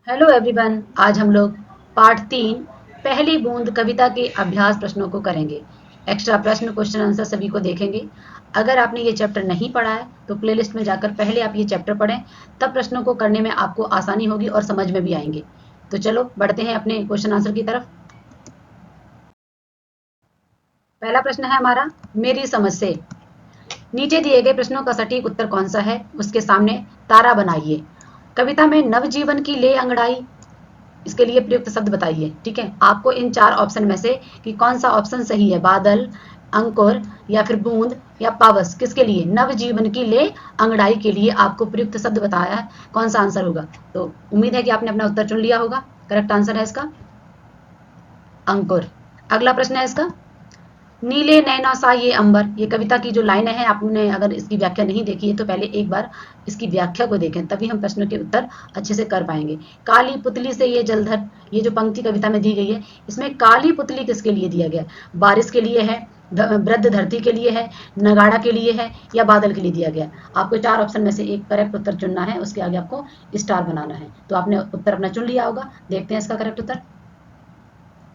Hello everyone. आज हम लोग पार्ट 3 पहली बूंद कविता के अभ्यास प्रश्नों को करेंगे। एक्स्ट्रा प्रश्न क्वेश्चन आंसर सभी को देखेंगे। अगर आपने ये चैप्टर नहीं पढ़ा है तो प्लेलिस्ट में जाकर पहले आप ये चैप्टर पढ़ें, तब प्रश्नों को करने में आपको आसानी होगी और समझ में भी आएंगे। तो चलो बढ़ते हैं अपने क्वेश्चन आंसर की तरफ। पहला प्रश्न है हमारा, मेरी समझ से नीचे दिए गए प्रश्नों का सटीक उत्तर कौन सा है, उसके सामने तारा बनाइए। कविता में नवजीवन की ले अंगड़ाई, इसके लिए प्रयुक्त शब्द बताइए। ठीक है, आपको इन चार ऑप्शन में से कि कौन सा ऑप्शन सही है, बादल, अंकुर या फिर बूंद या पावस, किसके लिए नवजीवन की ले अंगड़ाई के लिए आपको प्रयुक्त शब्द बताया है, कौन सा आंसर होगा। तो उम्मीद है कि आपने अपना उत्तर चुन लिया होगा। करेक्ट आंसर है इसका अंकुर। अगला प्रश्न है इसका, नीले नैना सा ये अंबर। ये कविता की जो लाइनें हैं, आपने अगर इसकी व्याख्या नहीं देखी है तो पहले एक बार इसकी व्याख्या को देखें, तभी हम प्रश्नों के उत्तर अच्छे से कर पाएंगे। काली पुतली से ये जलधर, ये जो पंक्ति कविता में दी गई है, इसमें काली पुतली किसके लिए दिया गया? बारिश के लिए है, वृद्ध धरती के लिए है, नगाड़ा के लिए है या बादल के लिए दिया गया? आपको चार ऑप्शन में से एक करेक्ट उत्तर चुनना है, उसके आगे आपको स्टार बनाना है। तो आपने उत्तर अपना चुन लिया होगा। देखते हैं इसका करेक्ट उत्तर।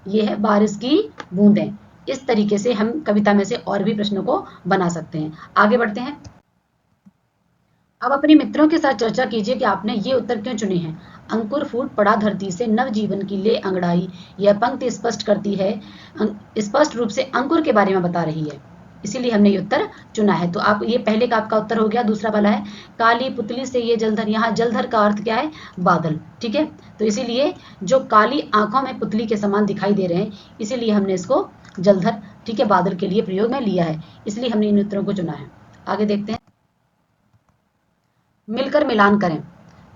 ये है बारिश की बूंदें। इस तरीके से हम कविता में से और भी प्रश्नों को बना सकते हैं। आगे बढ़ते हैं। अब अपने मित्रों के साथ चर्चा कीजिए कि आपने ये उत्तर क्यों चुने हैं। अंकुर फूट पड़ा धरती से, नव जीवन की ले अंगड़ाई। यह पंक्ति स्पष्ट करती है, स्पष्ट रूप से अंकुर के बारे में बता रही है, इसीलिए हमने ये उत्तर चुना है। तो आप ये पहले का आपका उत्तर हो गया। दूसरा वाला है, काली पुतली से ये जलधर। यहाँ जलधर का अर्थ क्या है? बादल। ठीक है, तो इसीलिए जो काली आंखों में पुतली के समान दिखाई दे रहे हैं, इसीलिए हमने इसको जलधर, ठीक है, बादल के लिए प्रयोग में लिया है, इसलिए हमने इन उत्तरों को चुना है। आगे देखते हैं। मिलकर मिलान करें।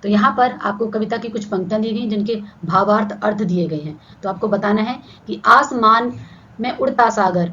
तो यहाँ पर आपको कविता की कुछ पंक्तियां दी गई जिनके भावार्थ अर्थ दिए गए हैं। तो आपको बताना है कि आसमान में उड़ता सागर,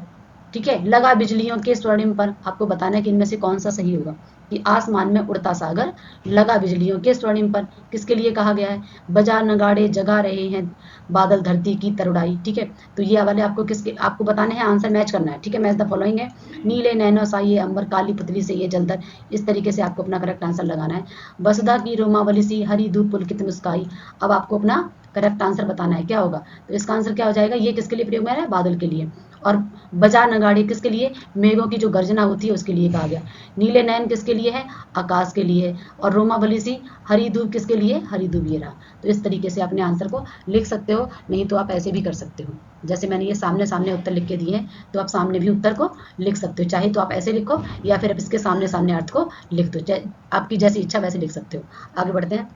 ठीक है, लगा बिजलियों के स्वर्णिम पर। आपको बताना है कि इनमें से कौन सा सही होगा, कि आसमान में उड़ता सागर लगा बिजलियों के स्वर्णिम पर किसके लिए कहा गया है? बजा नगाड़े जगा रहे हैं बादल धरती की तरुड़ाई। ठीक है, तो ये वाले आपको किसके, आपको बताने हैं, आंसर मैच करना है। ठीक है, मैच द फॉलोइंग है, नीले नैनो साये अंबर, काली पुतली से ये जलधर। इस तरीके से आपको अपना करेक्ट आंसर लगाना है। वसुधा की रोमावली सी हरी धूप पुलकित मुस्काई। अब आपको अपना करेक्ट आंसर बताना है क्या होगा। तो इसका आंसर क्या हो जाएगा? ये किसके लिए प्रयोग में है? बादल के लिए। और बजा नगाड़े किसके लिए? मेघों की जो गर्जना होती है उसके लिए कहा गया। नीले नयन किसके लिए है? आकाश के लिए। और रोमावली सी हरी धूप किसके लिए? हरी धूप, ये रहा। तो इस तरीके से अपने आंसर को लिख सकते हो, नहीं तो आप ऐसे भी कर सकते हो। जैसे मैंने ये सामने सामने उत्तर लिख के दिए हैं, तो आप सामने भी उत्तर को लिख सकते हो। चाहे तो आप ऐसे लिखो या फिर आप इसके सामने सामने अर्थ को लिख दो, आपकी जैसी इच्छा वैसे लिख सकते हो। आगे बढ़ते हैं।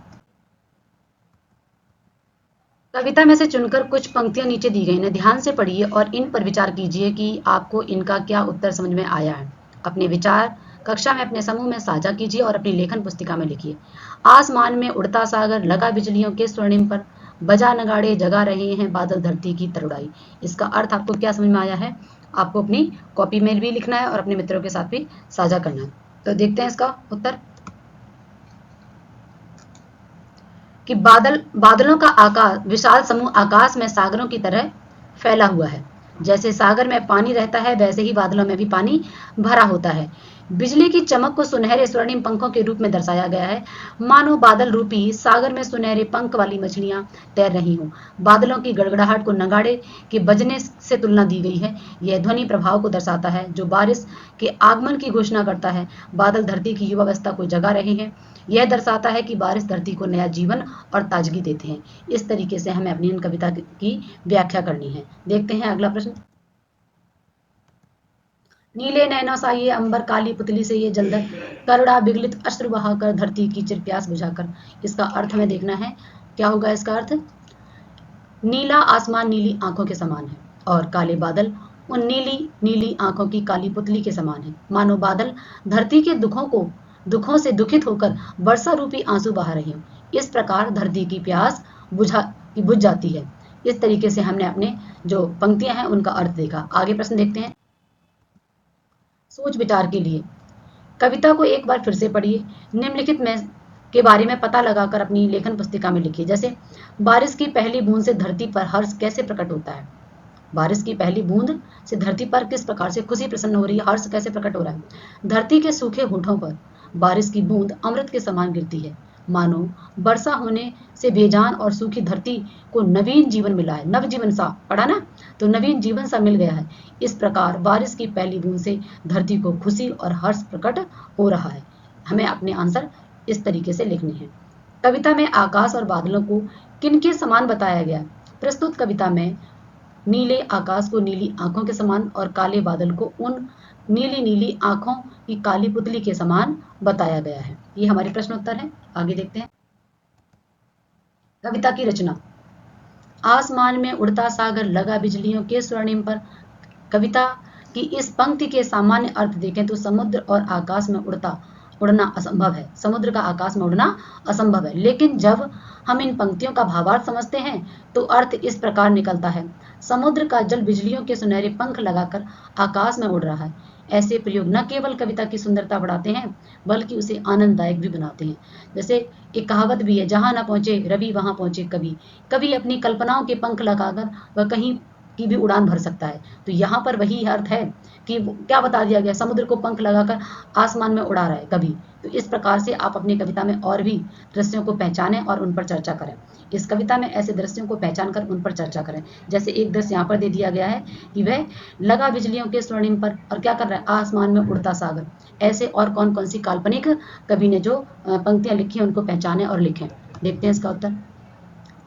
कविता में से चुनकर कुछ पंक्तियां नीचे दी गई हैं, ध्यान से पढ़िए और इन पर विचार कीजिए कि आपको इनका क्या उत्तर समझ में आया है। अपने विचार कक्षा में अपने समूह में साझा कीजिए और अपनी लेखन पुस्तिका में लिखिए। आसमान में उड़ता सागर लगा बिजलियों के स्वर्णिम पर, बजा नगाड़े जगा रहे हैं बादल धरती की तरुड़ाई। इसका अर्थ आपको क्या समझ में आया है? आपको अपनी कॉपी में भी लिखना है और अपने मित्रों के साथ भी साझा करना है। तो देखते हैं इसका उत्तर, कि बादलों का आकार, विशाल समूह आकाश में सागरों की तरह फैला हुआ है। जैसे सागर में पानी रहता है, वैसे ही बादलों में भी पानी भरा होता है। बिजली की चमक को सुनहरे स्वर्णिम पंखों के रूप में दर्शाया गया है, मानो बादल रूपी सागर में सुनहरे पंख वाली मछलियां तैर रही हों। बादलों की गड़गड़ाहट को नगाड़े के बजने से तुलना दी गई है। यह ध्वनि प्रभाव को दर्शाता है जो बारिश के आगमन की घोषणा करता है। बादल धरती की युवावस्था को जगा रहे हैं। यह दर्शाता है कि बारिश धरती को नया जीवन और ताजगी देते हैं। इस तरीके से हमें अपनी इन कविता की व्याख्या करनी है। देखते हैं अगला प्रश्न। नीले नैनो सा ये अंबर, काली पुतली से ये जलधर, करुणा विगलित अश्रु बहाकर धरती की चिर प्यास बुझाकर। इसका अर्थ हमें देखना है, क्या होगा इसका अर्थ? नीला आसमान नीली आंखों के समान है और काले बादल उन नीली नीली आंखों की काली पुतली के समान है। मानो बादल धरती के दुखों से दुखित होकर वर्षा रूपी आंसू बहा रहे हो। इस प्रकार धरती की प्यास बुझ जाती है। इस तरीके से हमने अपने जो पंक्तियां हैं उनका अर्थ देखा। आगे प्रश्न देखते हैं। सोच विचार के लिए कविता को एक बार फिर से पढ़िए, निम्नलिखित में के बारे में पता लगाकर अपनी लेखन पुस्तिका में लिखिए। जैसे बारिश की पहली बूंद से धरती पर हर्ष कैसे प्रकट होता है? बारिश की पहली बूंद से धरती पर किस प्रकार से खुशी प्रसन्न हो रही है, हर्ष कैसे प्रकट हो रहा है? धरती के सूखे होठों पर बारिश की बूंद अमृत के समान गिरती है, मानो वर्षा होने से बेजान और सूखी धरती को नवीन जीवन मिला है। नवजीवन सा पढ़ा ना, तो नवीन जीवन सा मिल गया है। इस प्रकार बारिश की पहली बूंद से धरती को खुशी और हर्ष प्रकट हो रहा है। हमें अपने आंसर इस तरीके से लिखने हैं। कविता में आकाश और बादलों को किनके समान बताया गया? प्रस्तुत कविता में नीले आकाश को नीली आंखों के समान और काले बादल को उन नीली नीली आंखों की काली पुतली के समान बताया गया है। ये हमारे प्रश्न उत्तर है। आगे देखते हैं। कविता की रचना। आसमान में उड़ता सागर लगा बिजलियों के स्वर्णिम पर। कविता की इस पंक्ति के सामान्य अर्थ देखें तो समुद्र और आकाश में उड़ना असंभव है। समुद्र का आकाश में उड़ना असंभव है। लेकिन जब हम इन पंक्तियों का भावार्थ समझते हैं तो अर्थ इस प्रकार निकलता है। समुद्र का जल बिजलियों के सुनहरे पंख लगाकर आकाश में उड़ रहा है। ऐसे प्रयोग न केवल कविता की सुंदरता बढ़ाते हैं बल्कि उसे आनंददायक भी बनाते हैं। जैसे एक कहावत भी है, जहां न पहुंचे रवि वहां पहुंचे कवि। कवि अपनी कल्पनाओं के पंख लगाकर वह कहीं की भी उड़ान भर सकता है। तो यहाँ पर वही अर्थ है कि क्या बता दिया गया, समुद्र को पंख लगाकर आसमान में उड़ा रहा है कवि। तो इस प्रकार से आप अपनी कविता में और भी दृश्यों को पहचानें और उन पर चर्चा करें। इस कविता में ऐसे दृश्यों को पहचान कर उन पर चर्चा करें। जैसे एक दृश्य यहाँ पर दे दिया गया है कि वह लगा बिजलियों के स्वर्णिम पर और क्या कर रहा है, आसमान में उड़ता सागर। ऐसे और कौन कौन सी काल्पनिक कवि ने जो पंक्तियां लिखी हैं उनको पहचाने और लिखें। देखते हैं इसका उत्तर।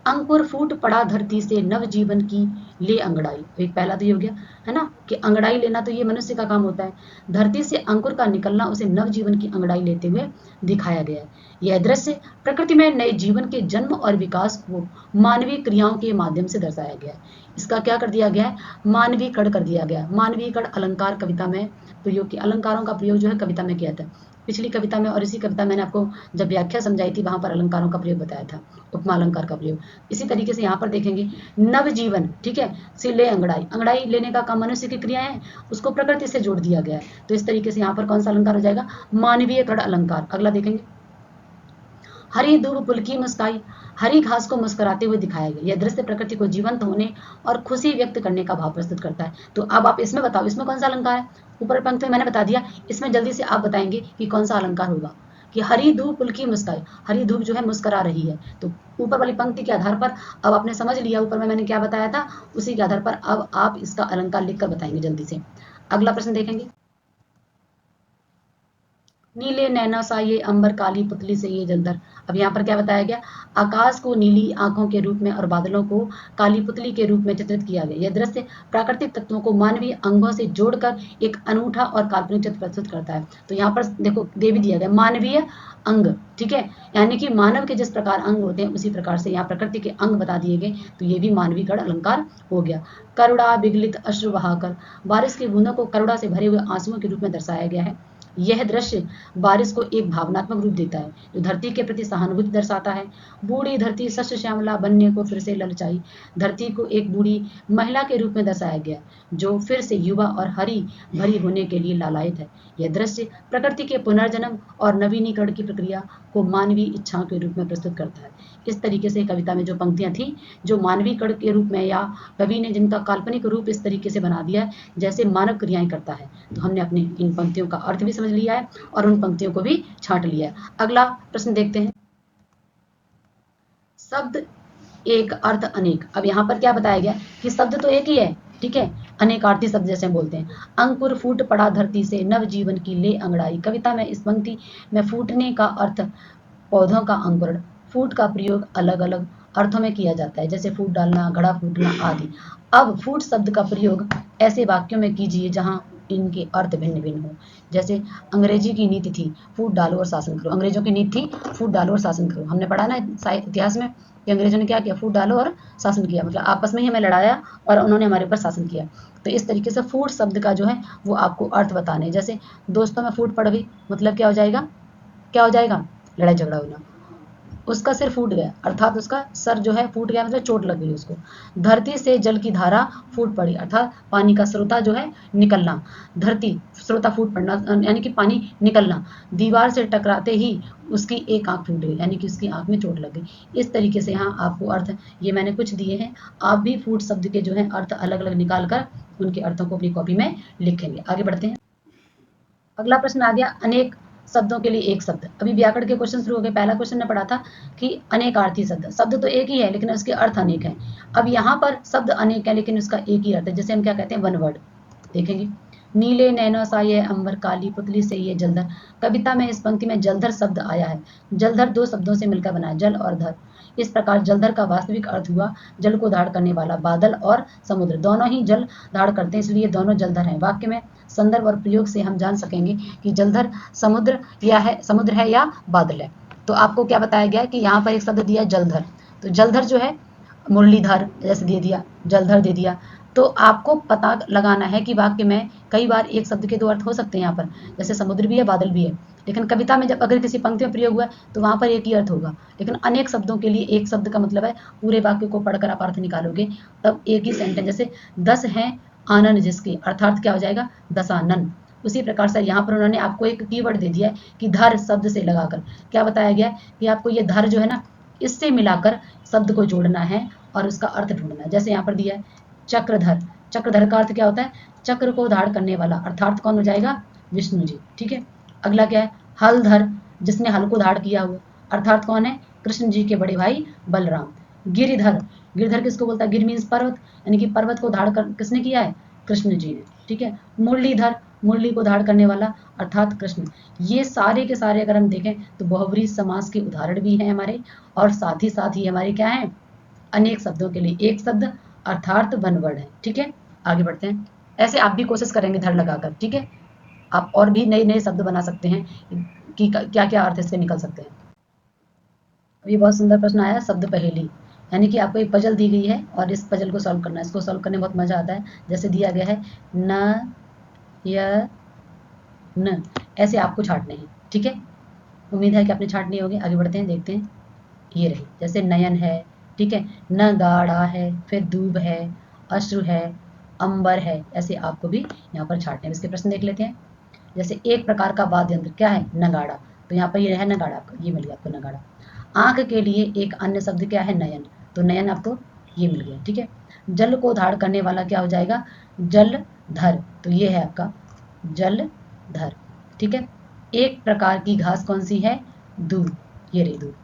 अंकुर फूट पड़ा धरती से नव जीवन की ले अंगड़ाई। एक पहला तो ये हो गया है ना कि अंगड़ाई लेना तो ये मनुष्य का काम होता है। धरती से अंकुर का निकलना उसे नव जीवन की अंगड़ाई लेते हुए दिखाया गया है। यह दृश्य प्रकृति में नए जीवन के जन्म और विकास को मानवीय क्रियाओं के माध्यम से दर्शाया गया है। इसका क्या कर दिया गया है, मानवीय कण कर दिया गया है। मानवीय कण अलंकार कविता में प्रयोग की, अलंकारों का प्रयोग जो है कविता में किया था। पिछली कविता में और इसी कविता मैंने आपको जब व्याख्या समझाई थी वहां पर अलंकारों का प्रयोग बताया था, उपमा अलंकार का प्रयोग। इसी तरीके से यहाँ पर देखेंगे नवजीवन, ठीक है, से ले अंगड़ाई। अंगड़ाई लेने का काम मनुष्य की क्रिया है, उसको प्रकृति से जोड़ दिया गया है। तो इस तरीके से यहाँ पर कौन सा अलंकार हो जाएगा, मानवीय कण अलंकार। अगला देखेंगे, हरी दूब पुलकी मुस्काई। हरी घास को मुस्कुराते हुए दिखाया गया। यह दृश्य प्रकृति को जीवंत होने और खुशी व्यक्त करने का भाव प्रस्तुत करता है। तो अब आप इसमें बताओ, इसमें कौन सा अलंकार है? ऊपर पंक्ति में मैंने बता दिया, इसमें जल्दी से आप बताएंगे कि कौन सा अलंकार होगा। कि हरी धूप पुलकी मुस्काई, हरी धूप जो है मुस्करा रही है। तो ऊपर वाली पंक्ति के आधार पर अब आपने समझ लिया ऊपर में मैंने क्या बताया था, उसी के आधार पर अब आप इसका अलंकार लिखकर बताएंगे जल्दी से। अगला प्रश्न देखेंगे, नीले नैना सा ये अंबर काली पुतली से ये जलधर। अब यहाँ पर क्या बताया गया, आकाश को नीली आंखों के रूप में और बादलों को काली पुतली के रूप में चित्रित किया गया। यह दृश्य प्राकृतिक तत्वों को मानवीय अंगों से जोड़कर एक अनूठा और काल्पनिक चित्र प्रस्तुत करता है। तो यहाँ पर देखो दे भी दिया गया मानवीय अंग, ठीक है, यानी कि मानव के जिस प्रकार अंग होते हैं उसी प्रकार से यहाँ प्रकृति के अंग बता दिए गए। तो ये भी मानवीय गण अलंकार हो गया। करुणा विगलित अश्रु बहाकर, बारिश की बूंदों को करुणा से भरे हुए आंसुओं के रूप में दर्शाया गया है। यह दृश्य बारिश को एक भावनात्मक रूप देता है जो धरती के प्रति सहानुभूति दर्शाता है। बूढ़ी धरती शस्य श्यामला बनने को फिर से ललचाई। धरती को एक बूढ़ी महिला के रूप में दर्शाया गया जो फिर से युवा और हरी भरी होने के लिए लालायित है। यह दृश्य प्रकृति के पुनर्जन्म और नवीनीकरण की प्रक्रिया को मानवीय इच्छाओं के रूप में प्रस्तुत करता है। इस तरीके से कविता में जो पंक्तियां थी जो मानवीय कण के रूप में या कवि ने जिनका काल्पनिक रूप इस तरीके से बना दिया जैसे मानव क्रियाएं करता है। तो हमने अपनी इन पंक्तियों का अर्थ भी समझ लिया है और उन पंक्तियों को भी छांट लिया है। अगला प्रश्न देखते हैं, शब्द एक अर्थ अनेक। अब यहाँ पर क्या बताया गया कि शब्द तो एक ही है, ठीक है, अनेकार्थी शब्द जैसे हम बोलते हैं। अंकुर फूट पड़ा धरती से नव जीवन की ले अंगड़ाई। कविता में इस पंक्ति में फूटने का अर्थ पौधों का अंकुरण। फूट का प्रयोग अलग अलग अर्थों में किया जाता है, जैसे फूट डालना, घड़ा फूटना आदि। अब फूट शब्द का प्रयोग ऐसे वाक्यों में कीजिए जहां इनके अर्थ भिन्न भिन्न हो। जैसे अंग्रेजी की नीति थी फूट डालो और शासन करो। अंग्रेजों की नीति थी फूट डालो और शासन करो। हमने पढ़ा ना इतिहास में कि अंग्रेजों ने क्या किया, फूट डालो और शासन किया, मतलब आपस में ही हमें लड़ाया और उन्होंने हमारे ऊपर शासन किया। तो इस तरीके से फूट शब्द का जो है वो आपको अर्थ बताने। जैसे दोस्तों में फूट पड़ गई, मतलब क्या हो जाएगा, क्या हो जाएगा, लड़ाई झगड़ा होना। उसका सिर फूट गया अर्थात उसका सर जो है फूट गया, मतलब चोट लग गई उसको। धरती से जल की धारा फूट पड़ी अर्थात पानी का स्रोता जो है निकलना। धरती स्रोता फूट पड़ना यानी कि पानी निकलना। दीवार से टकराते ही उसकी एक आंख फूट गई यानी कि उसकी आंख में चोट लग गई। इस तरीके से यहाँ आपको अर्थ ये मैंने कुछ दिए हैं, आप भी फूट शब्द के जो है अर्थ अलग अलग निकाल कर उनके अर्थों को अपनी कॉपी में लिखेंगे। आगे बढ़ते हैं। अगला प्रश्न आ गया, अनेक शब्दों के लिए एक शब्द। अभी व्याकरण के क्वेश्चन शुरू हो गए। पहला क्वेश्चन ने पढ़ा था कि अनेकार्थी शब्द, शब्द तो एक ही है लेकिन उसके अर्थ अनेक हैं। अब यहाँ पर शब्द अनेक है लेकिन उसका एक ही अर्थ है, जैसे हम क्या कहते हैं, वन वर्ड। देखेंगे, नीले नैनो सा ये अंबर काली पुतली से ये जलधर। कविता में इस पंक्ति में जलधर शब्द आया है। जलधर दो शब्दों से मिलकर बना है, जल और धर। इस प्रकार जलधर का वास्तविक अर्थ हुआ जल को धारण करने वाला। बादल और समुद्र दोनों ही जल धारण करते हैं, इसलिए दोनों जलधर हैं। वाक्य में संदर्भ और प्रयोग से हम जान सकेंगे कि जलधर समुद्र है या बादल है। तो आपको क्या बताया गया कि यहाँ पर एक शब्द दिया जलधर, तो जलधर जो है मुरलीधर जैसे दे दिया, जलधर दे दिया। तो आपको पता लगाना है कि वाक्य में कई बार एक शब्द के दो अर्थ हो सकते हैं। यहाँ पर जैसे समुद्र भी है, बादल भी है, लेकिन कविता में जब अगर किसी पंक्ति में प्रयोग हुआ तो वहां पर एक ही अर्थ होगा। लेकिन अनेक शब्दों के लिए एक शब्द का मतलब है पूरे वाक्य को पढ़कर आप अर्थ निकालोगे तब एक ही सेंटेंस। जैसे 10 हैं आनंद जिसके, अर्थात क्या हो जाएगा, दशानन। उसी प्रकार से यहाँ पर उन्होंने आपको एक कीवर्ड दे दिया है कि धर शब्द से लगाकर क्या बताया गया है कि आपको ये धर जो है ना, इससे मिलाकर शब्द को जोड़ना है और उसका अर्थ ढूंढना है। जैसे यहाँ पर दिया है चक्रधर, चक्रधर का अर्थ क्या होता है, चक्र को धारण करने वाला, अर्थात कौन हो जाएगा, विष्णु जी। ठीक है, अगला क्या है, हलधर, जिसने हल को धारण किया हुआ, अर्थात कौन है, कृष्ण जी के बड़े भाई बलराम। गिरिधर, गिरधर किसको बोलता है, गिर मीन्स पर्वत, यानी कि पर्वत को धारण कर किसने किया है, कृष्ण जी ने। ठीक है, मुरलीधर, मुरली को धारण करने वाला अर्थात कृष्ण। ये सारे के सारे अगर हम देखें तो बहुब्रीहि समास के उदाहरण भी हैं हमारे, और साथ ही हमारे क्या है, अनेक शब्दों के लिए एक शब्द अर्थात वन वर्ड है। ठीक है, आगे बढ़ते हैं। ऐसे आप भी कोशिश करेंगे धर लगाकर। ठीक है, आप और भी नए नए शब्द बना सकते हैं कि क्या क्या अर्थ इससे निकल सकते हैं। अभी बहुत सुंदर प्रश्न आया, शब्द पहेली, यानी कि आपको एक पजल दी गई है और इस पजल को सॉल्व करना है। इसको सॉल्व करने में बहुत मजा आता है। जैसे दिया गया है न य न, ऐसे आपको छाटने हैं। ठीक है, उम्मीद है कि आपने छाट लिए होंगे। आगे बढ़ते हैं, देखते हैं। ये रही, जैसे नयन है, ठीक है, न गाढ़ा है, फिर दूब है, अश्रु है, अंबर है, ऐसे आपको भी यहाँ पर छाटने हैं। इसके प्रश्न देख लेते हैं। जैसे एक प्रकार का वाद्य यंत्र क्या है, नगाड़ा, तो यहाँ पर ये है नगाड़ा, आपको ये मिल गया, आपको नगाड़ा। आंख के लिए एक अन्य शब्द क्या है, नयन, तो नयन आपको ये मिल गया। ठीक है, जल को धारण करने वाला क्या हो जाएगा, जलधर, तो ये है आपका जलधर। ठीक है, एक प्रकार की घास कौन सी है, दूब, ये रही दूब।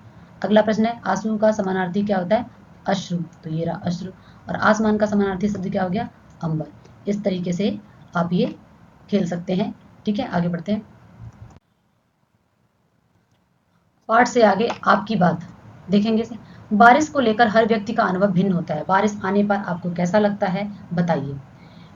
अगला प्रश्न है, आंसू का समानार्थी क्या होता है, अश्रु, तो ये रहा अश्रु। और आसमान का समानार्थी शब्द क्या हो गया, अंबर। इस तरीके से आप ये खेल सकते हैं। ठीक है, आगे बढ़ते हैं। पाठ से आगे आपकी बात देखेंगे। बारिश को लेकर हर व्यक्ति का अनुभव भिन्न होता है। बारिश आने पर आपको कैसा लगता है, बताइए।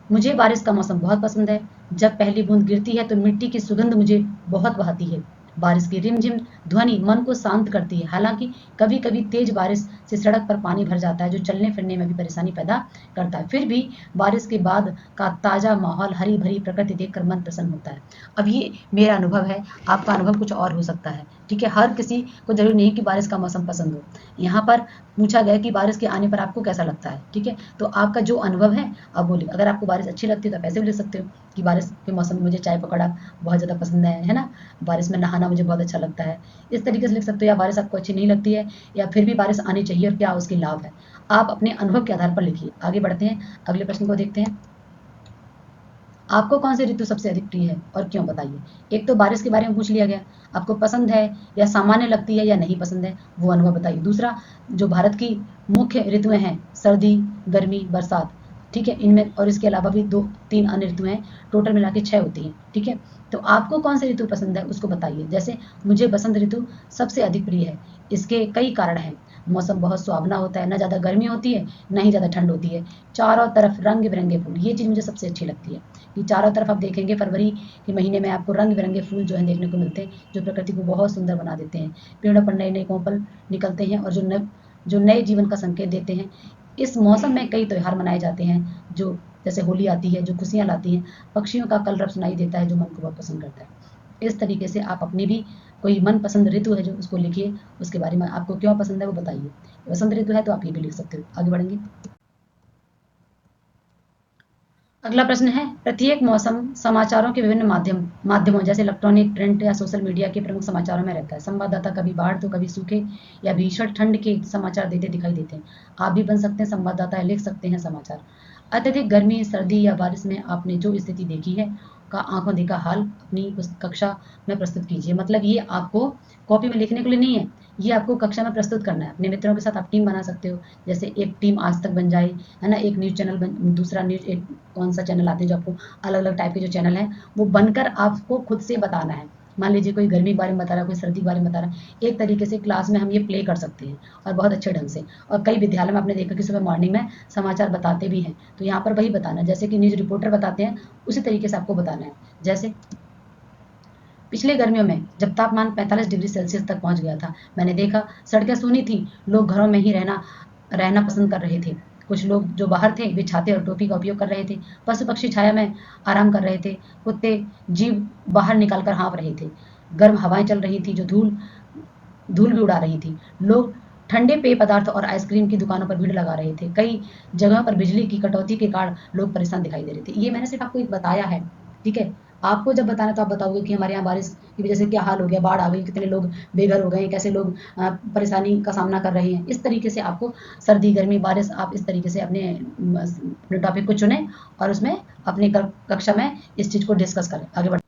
मुझे बारिश का मौसम बहुत पसंद है। जब पहली बूंद गिरती है तो मिट्टी की सुगंध मुझे बहुत भाती है। बारिश की रिमझिम ध्वनि मन को शांत करती है। हालांकि कभी कभी तेज बारिश से सड़क पर पानी भर जाता है जो चलने फिरने में भी परेशानी पैदा करता है। फिर भी बारिश के बाद का ताज़ा माहौल, हरी भरी प्रकृति देखकर मन प्रसन्न होता है। अब ये मेरा अनुभव है, आपका अनुभव कुछ और हो सकता है। ठीक है, हर किसी को जरूरी नहीं कि बारिश का मौसम पसंद हो। यहाँ पर पूछा गया कि बारिश के आने पर आपको कैसा लगता है। ठीक है, तो आपका जो अनुभव है आप बोलिए। अगर आपको बारिश अच्छी लगती है तो आप ऐसे भी लिख सकते हो कि बारिश के मौसम में मुझे चाय पकौड़ा बहुत ज़्यादा पसंद है ना, बारिश में नहाना मुझे बहुत अच्छा लगता है। इस तरीके से लिख सकते हो। या बारिश आपको अच्छी नहीं लगती है, या फिर भी बारिश आनी चाहिए और क्या उसके लाभ है, आप अपने अनुभव के आधार पर लिखिए। आगे बढ़ते हैं, अगले प्रश्न को देखते हैं। आपको कौन सी ऋतु सबसे अधिक प्रिय है और क्यों, बताइए। एक तो बारिश के बारे में पूछ लिया गया, आपको पसंद है या सामान्य लगती है या नहीं पसंद है, वो अनुभव बताइए। दूसरा, जो भारत की मुख्य ऋतुएं हैं, सर्दी, गर्मी, बरसात, ठीक है, इनमें और इसके अलावा भी 2-3 अन्य ऋतुएं हैं, टोटल मिला के 6 होती हैं। ठीक है, तो आपको कौन सी ऋतु पसंद है उसको बताइए। जैसे मुझे बसंत ऋतु सबसे अधिक प्रिय है। इसके कई कारण हैं। मौसम बहुत सुहावना होता है, ना ज़्यादा गर्मी होती है ना ही ज़्यादा ठंड होती है। चारों तरफ रंग बिरंगे फूल, ये चीज़ मुझे सबसे अच्छी लगती है कि चारों तरफ आप देखेंगे फरवरी के महीने में आपको रंग बिरंगे फूल जो है देखने को मिलते हैं, जो प्रकृति को बहुत सुंदर बना देते हैं। पेड़ों पर नए नए कोपल निकलते हैं और जो नए जीवन का संकेत देते हैं। इस मौसम में कई त्यौहार मनाए जाते हैं, जो जैसे होली आती है जो खुशियाँ लाती हैं। पक्षियों का कलरव सुनाई देता है जो मन को बहुत पसंद करता है। इस तरीके से आप अपनी भी कोई मनपसंद ऋतु है जो उसको लिखिए, उसके बारे में आपको क्यों पसंद है वो बताइए। वसंत ऋतु है तो आप ये भी लिख सकते हो। आगे बढ़ेंगे। अगला प्रश्न है, प्रत्येक मौसम समाचारों के विभिन्न माध्यमों जैसे इलेक्ट्रॉनिक, प्रिंट या सोशल मीडिया के प्रमुख समाचारों में रहता है। संवाददाता कभी बाढ़ तो कभी सूखे या भीषण ठंड के समाचार देते दिखाई देते हैं। आप भी बन सकते हैं संवाददाता या लिख सकते हैं समाचार। अत्यधिक गर्मी, सर्दी या बारिश में आपने जो स्थिति देखी है, का आंखों देखा हाल अपनी कक्षा में प्रस्तुत कीजिए। मतलब ये आपको कॉपी में लिखने के लिए नहीं है, ये आपको कक्षा में प्रस्तुत करना है। अपने मित्रों के साथ आप टीम बना सकते हो, जैसे एक टीम आज तक बन जाए, है ना, एक न्यूज़ चैनल दूसरा न्यूज़, एक कौन सा चैनल आते हैं जो आपको अलग अलग टाइप के जो चैनल हैं वो बनकर आपको खुद से बताना है। मान लीजिए कोई गर्मी के बारे में बता रहा है, कोई सर्दी के बारे में बता रहा है, एक तरीके से क्लास में हम ये प्ले कर सकते हैं और बहुत अच्छे ढंग से। और कई विद्यालय में आपने देखा कि सुबह मॉर्निंग में समाचार बताते भी हैं, तो यहाँ पर वही बताना है जैसे कि न्यूज़ रिपोर्टर बताते हैं, उसी तरीके से आपको बताना है। जैसे पिछले गर्मियों में जब तापमान 45 डिग्री सेल्सियस तक पहुंच गया था, मैंने देखा सड़कें सूनी थी, लोग घरों में ही रहना रहना पसंद कर रहे थे। कुछ लोग जो बाहर थे वे छाते और टोपी का उपयोग कर रहे थे। पशु पक्षी छाया में आराम कर रहे थे। कुत्ते जीव बाहर निकालकर हाँफ रहे थे। गर्म हवाएं चल रही थी जो धूल धूल भी उड़ा रही थी। लोग ठंडे पेय पदार्थ और आइसक्रीम की दुकानों पर भीड़ लगा रहे थे। कई जगहों पर बिजली की कटौती के कारण लोग परेशान दिखाई दे रहे थे। ये मैंने सिर्फ आपको एक बताया है, ठीक है। आपको जब बताना तो आप बताओगे कि हमारे यहाँ बारिश की वजह से क्या हाल हो गया, बाढ़ आ गई, कितने लोग बेघर हो गए, कैसे लोग परेशानी का सामना कर रहे हैं। इस तरीके से आपको सर्दी गर्मी बारिश आप इस तरीके से अपने टॉपिक को चुने और उसमें अपनी कक्षा में इस चीज़ को डिस्कस करें। आगे बढ़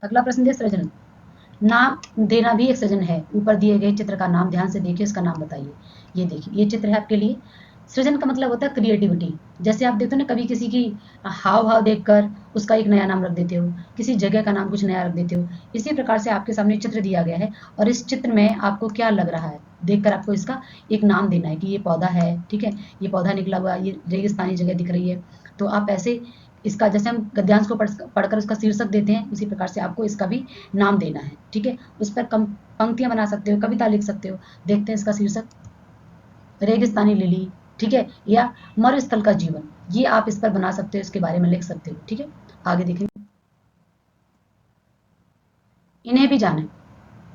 अगला प्रश्न है सृजन। नाम देना भी एक सृजन है। ऊपर दिए गए चित्र का नाम ध्यान से देखिए, इसका नाम बताइए। ये देखिए, ये चित्र है आपके लिए। सृजन का मतलब होता है क्रिएटिविटी। जैसे आप देखते हो ना, कभी किसी की हाव भाव देखकर उसका एक नया नाम रख देते हो, किसी जगह का नाम कुछ नया रख देते हो। इसी प्रकार से आपके सामने चित्र दिया गया है और इस चित्र में आपको क्या लग रहा है देखकर आपको इसका एक नाम देना है कि ये पौधा है, ठीक है, ये पौधा निकला हुआ, ये रेगिस्तानी जगह दिख रही है। तो आप ऐसे इसका जैसे हम गद्यांश को पढ़कर उसका शीर्षक देते हैं, उसी प्रकार से आपको इसका भी नाम देना है, ठीक है। उस पर कम पंक्तियां बना सकते हो, कविता लिख सकते हो। देखते हैं इसका शीर्षक, रेगिस्तानी लिली, ठीक है, या मरुस्थल का जीवन। ये आप इस पर बना सकते हो, इसके बारे में लिख सकते हो, ठीक है। आगे देखें, इन्हें भी जाने,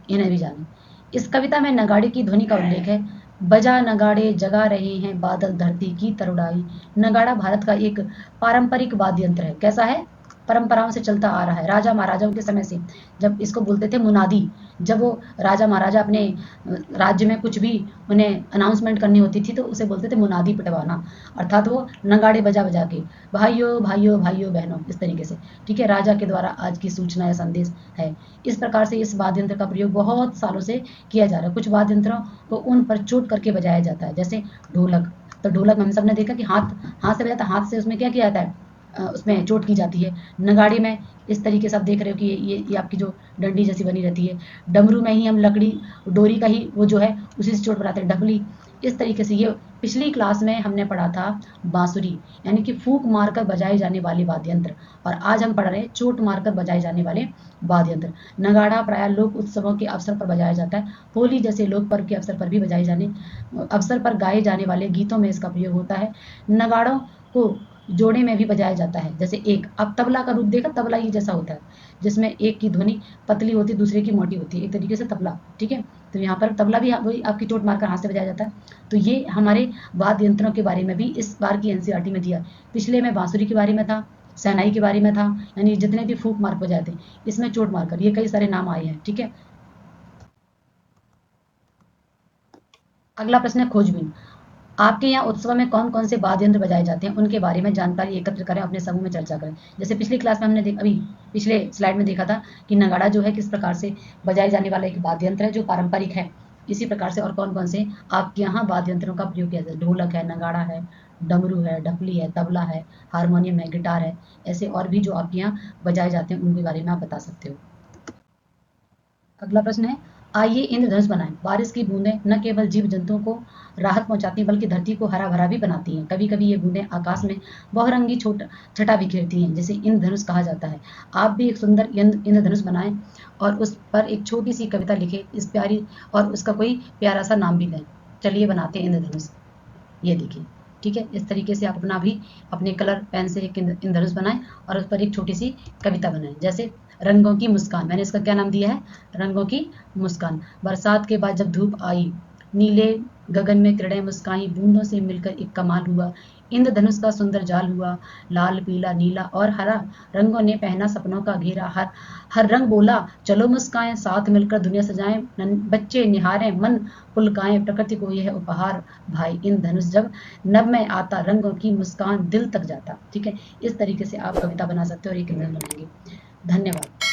इन्हें भी जाने। इस कविता में नगाड़े की ध्वनि का उल्लेख है। बजा नगाड़े जगा रहे हैं बादल धरती की तरुड़ाई। नगाड़ा भारत का एक पारंपरिक वाद्य यंत्र है। कैसा है? परंपराओं से चलता आ रहा है, राजा महाराजाओं के समय से। जब इसको बोलते थे मुनादी, जब वो राजा महाराजा अपने राज्य में कुछ भी उन्हें अनाउंसमेंट करनी होती थी तो उसे बोलते थे मुनादी पिटवाना, अर्थात वो नगाड़े बजा बजा के भाइयों भाइयों भाइयों बहनों, इस तरीके से, ठीक है, राजा के द्वारा आज की सूचना या संदेश है। इस प्रकार से इस वाद्य यंत्र का प्रयोग बहुत सालों से किया जा रहा है। कुछ वाद्य यंत्रों को उन पर चोट करके बजाया जाता है, जैसे ढोलक। तो ढोलक में हम सब ने देखा कि हाथ हाथ से बजाता, हाथ से उसमें क्या किया जाता है, उसमें चोट की जाती है। नगाड़े में इस तरीके से आप देख रहे हो कि ये आपकी जो डंडी जैसी बनी रहती है। डमरू में ही हम लकड़ी डोरी का ही वो जो है उसी से चोट बनाते हैं, ढकली। इस तरीके से ये पिछली क्लास में हमने पढ़ा था बांसुरी, यानी कि फूंक मारकर बजाए जाने वाले वाद्य यंत्र, और आज हम पढ़ रहे हैं चोट मारकर बजाए जाने वाले वाद्य यंत्र। नगाड़ा प्रायः लोक उत्सवों के अवसर पर बजाया जाता है। होली जैसे लोक पर्व के अवसर पर भी अवसर पर गाए जाने वाले गीतों में इसका प्रयोग होता है। नगाड़ों को जोड़े में भी बजाया जाता है। जैसे एक, अब तबला का रूप देखा, तबला ही जैसा होता है, जिसमें एक की ध्वनि पतली होती है, दूसरे की मोटी होती है, एक तरीके से तबला, ठीक है। तो यहाँ पर तबला भी वही आपकी चोट मारकर हाथ से बजाया जाता है। तो ये हमारे वाद्य यंत्रों के बारे में भी इस बार की एनसीईआरटी में दिया। पिछले में बांसुरी के बारे में था, शहनाई के बारे में था, यानी जितने भी फूंक मार बजाते हैं इसमें चोट मारकर, ये कई सारे नाम आए हैं, ठीक है। अगला प्रश्न है खोजबीन। आपके यहाँ उत्सव में कौन कौन से वाद्य यंत्र बजाए जाते हैं उनके बारे में जानकारी एकत्र करें, अपने समूह में चर्चा करें। जैसे पिछली क्लास में हमने अभी पिछले स्लाइड में देखा था कि नगाड़ा जो है किस प्रकार से बजाए जाने वाला एक वाद्य यंत्र है जो पारंपरिक है। इसी प्रकार से और कौन कौन से आपके यहाँ वाद्य यंत्रों का प्रयोग किया जाता है। ढोलक है, नगाड़ा है, डमरू है, ढपली है, तबला है, हारमोनियम है, गिटार है, ऐसे और भी जो आपके यहाँ बजाए जाते हैं उनके बारे में आप बता सकते हो। अगला प्रश्न है, आइए इंद्रधनुष बनाएं। बारिश की बूंदें न केवल जीव जंतुओं को राहत पहुंचाती हैं बल्कि धरती को हरा भरा भी बनाती हैं। कभी कभी ये बूंदें आकाश में बहुरंगी छटा बिखेरती हैं, जिसे इंद्रधनुष कहा जाता है। आप भी एक सुंदर इंद्रधनुष बनाएं और उस पर एक छोटी सी कविता लिखें, इस प्यारी, और उसका कोई प्यारा सा नाम भी दें। चलिए बनाते हैं इंद्रधनुष। ये देखिए, ठीक है, इस तरीके से आप अपना भी अपने कलर पेन से एक इंद्रधनुष बनाएं और उस पर एक छोटी सी कविता बनाएं। जैसे रंगों की मुस्कान, मैंने इसका क्या नाम दिया है, रंगों की मुस्कान। बरसात के बाद जब धूप आई, नीले गगन में किरणें मुस्काई, बूंदों से मिलकर एक कमाल हुआ। इंद्रधनुष का सुंदर जाल हुआ, लाल पीला नीला और हरा रंगों ने पहना सपनों का घेरा। हर हर रंग बोला चलो मुस्काएं, साथ मिलकर दुनिया सजाएं। बच्चे निहारें मन पुलकाएं, प्रकृति को यह उपहार भाई इंद्रधनुष जब नभ में आता, रंगों की मुस्कान दिल तक जाता। ठीक है, इस तरीके से आप कविता बना सकते हो और एक इंद्रधनुष बनाएंगे। धन्यवाद।